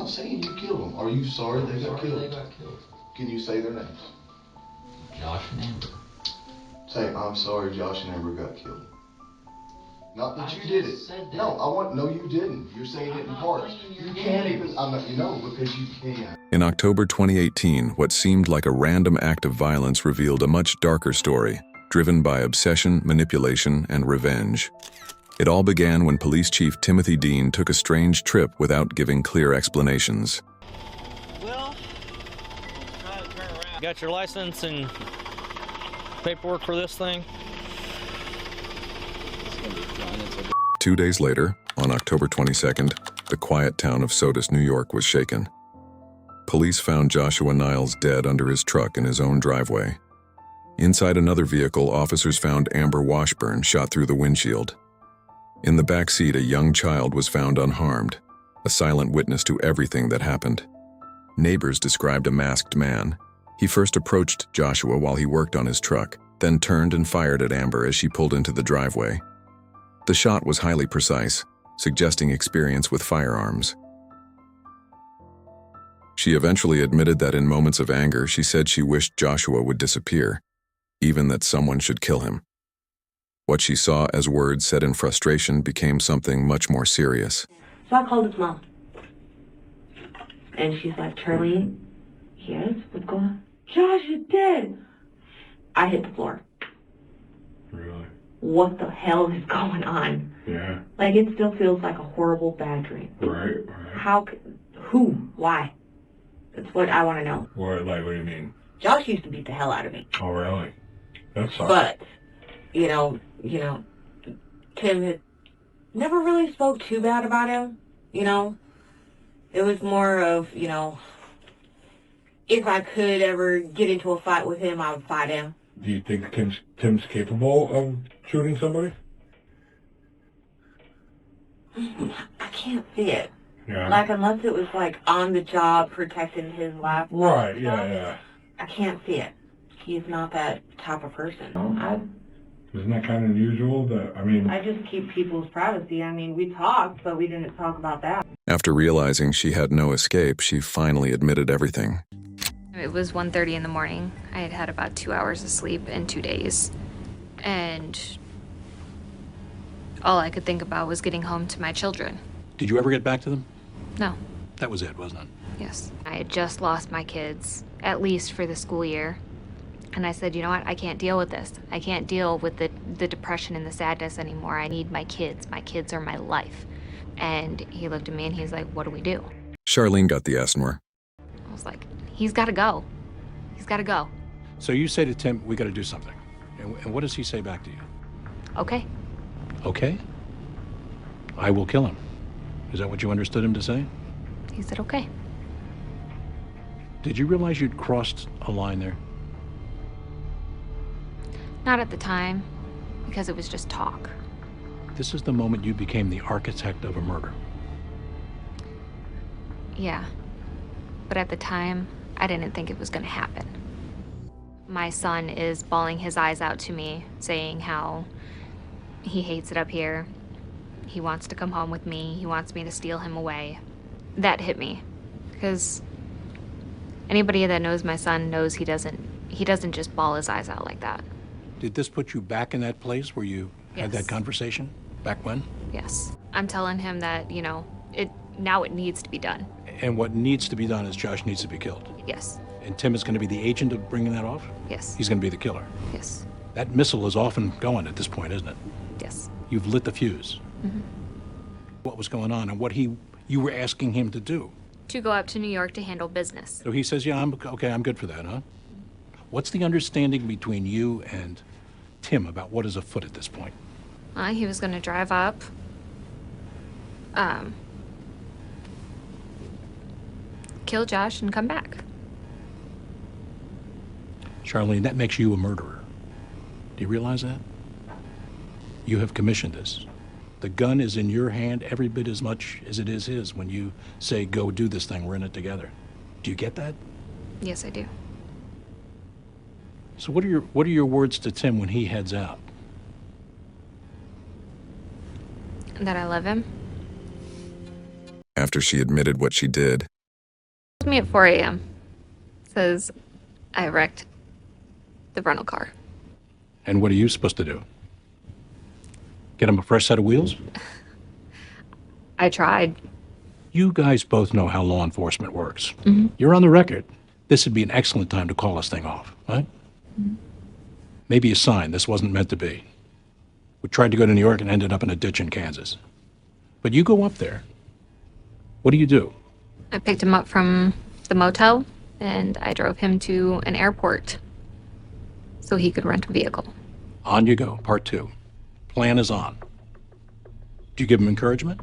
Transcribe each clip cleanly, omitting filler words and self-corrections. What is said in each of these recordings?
not saying you killed them. Are you sorry they got killed? They got killed. Can you say their names? Josh and Amber. Say, I'm sorry Josh and Amber got killed. Not that I you did it. just said that. No, you didn't. You're saying it in parts. You can't even, because you can't. In October 2018, what seemed like a random act of violence revealed a much darker story, driven by obsession, manipulation, and revenge. It all began when Police Chief Timothy Dean took a strange trip without giving clear explanations. Well, try to turn around. Got your license and paperwork for this thing? 2 days later, on October 22nd, the quiet town of Sodus, New York was shaken. Police found Joshua Niles dead under his truck in his own driveway. Inside another vehicle, officers found Amber Washburn shot through the windshield. In the back seat, a young child was found unharmed, a silent witness to everything that happened. Neighbors described a masked man. He first approached Joshua while he worked on his truck, then turned and fired at Amber as she pulled into the driveway. The shot was highly precise, suggesting experience with firearms. She eventually admitted that in moments of anger, she said she wished Joshua would disappear, even that someone should kill him. What she saw as words said in frustration became something much more serious. So I called his mom. And she's like, Charlene, yes, what's going on? Josh is dead. I hit the floor. Really? What the hell is going on? Yeah. Like, it still feels like a horrible bad dream. Right. Who? Why? That's what I want to know. What do you mean? Josh used to beat the hell out of me. Oh, really? That sucks. But, you know, Tim had never really spoke too bad about him, It was more of, if I could ever get into a fight with him, I would fight him. Do you think Tim's capable of shooting somebody? I can't see it. Yeah. Like, unless it was, like, on the job protecting his life. Right, yeah. I can't see it. He's not that type of person. Isn't that kind of unusual? I just keep people's privacy. We talked, but we didn't talk about that. After realizing she had no escape, she finally admitted everything. It was 1:30 in the morning. I had had about 2 hours of sleep in 2 days. And all I could think about was getting home to my children. Did you ever get back to them? No. That was it, wasn't it? Yes. I had just lost my kids, at least for the school year. And I said, you know what? I can't deal with this. I can't deal with the depression and the sadness anymore. I need my kids. My kids are my life. And he looked at me and he's like, what do we do? Charlene got the ASNR. I was like, he's got to go. He's got to go. So you say to Tim, we got to do something. And what does he say back to you? Okay. Okay? I will kill him. Is that what you understood him to say? He said, okay. Did you realize you'd crossed a line there? Not at the time, because it was just talk. This is the moment you became the architect of a murder. Yeah. But at the time, I didn't think it was going to happen. My son is bawling his eyes out to me, saying how he hates it up here. He wants to come home with me. He wants me to steal him away. That hit me, because anybody that knows my son knows he doesn't just bawl his eyes out like that. Did this put you back in that place where you had that conversation? Back when? Yes. I'm telling him that, now it needs to be done. And what needs to be done is Josh needs to be killed. Yes. And Tim is going to be the agent of bringing that off? Yes. He's going to be the killer. Yes. That missile is often going at this point, isn't it? Yes. You've lit the fuse. Mm-hmm. What was going on and what you were asking him to do? To go up to New York to handle business. So he says, yeah, I'm good for that, huh? What's the understanding between you and Tim about what is afoot at this point? He was going to drive up. Kill Josh and come back. Charlene, that makes you a murderer. Do you realize that? You have commissioned this. The gun is in your hand every bit as much as it is his when you say, go do this thing, we're in it together. Do you get that? Yes, I do. So what are your words to Tim when he heads out? That I love him. After she admitted what she did, It's me at 4 a.m. Says I wrecked the rental car. And what are you supposed to do? Get him a fresh set of wheels? I tried. You guys both know how law enforcement works. You're on the record. This would be an excellent time to call this thing off, right? Maybe a sign this wasn't meant to be. We tried to go to New York and ended up in a ditch in Kansas. But you go up there. What do you do? I picked him up from the motel and I drove him to an airport so he could rent a vehicle. On you go, part 2. Plan is on. Do you give him encouragement?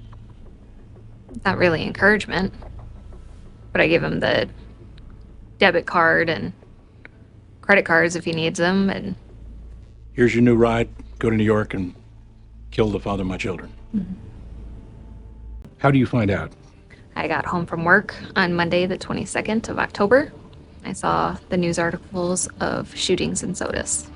Not really encouragement, but I give him the debit card and credit cards if he needs them. And Here's your new ride. Go to New York and kill the father of my children. How do you find out? I got home from work on Monday, the 22nd of October. I saw the news articles of shootings in Sodus.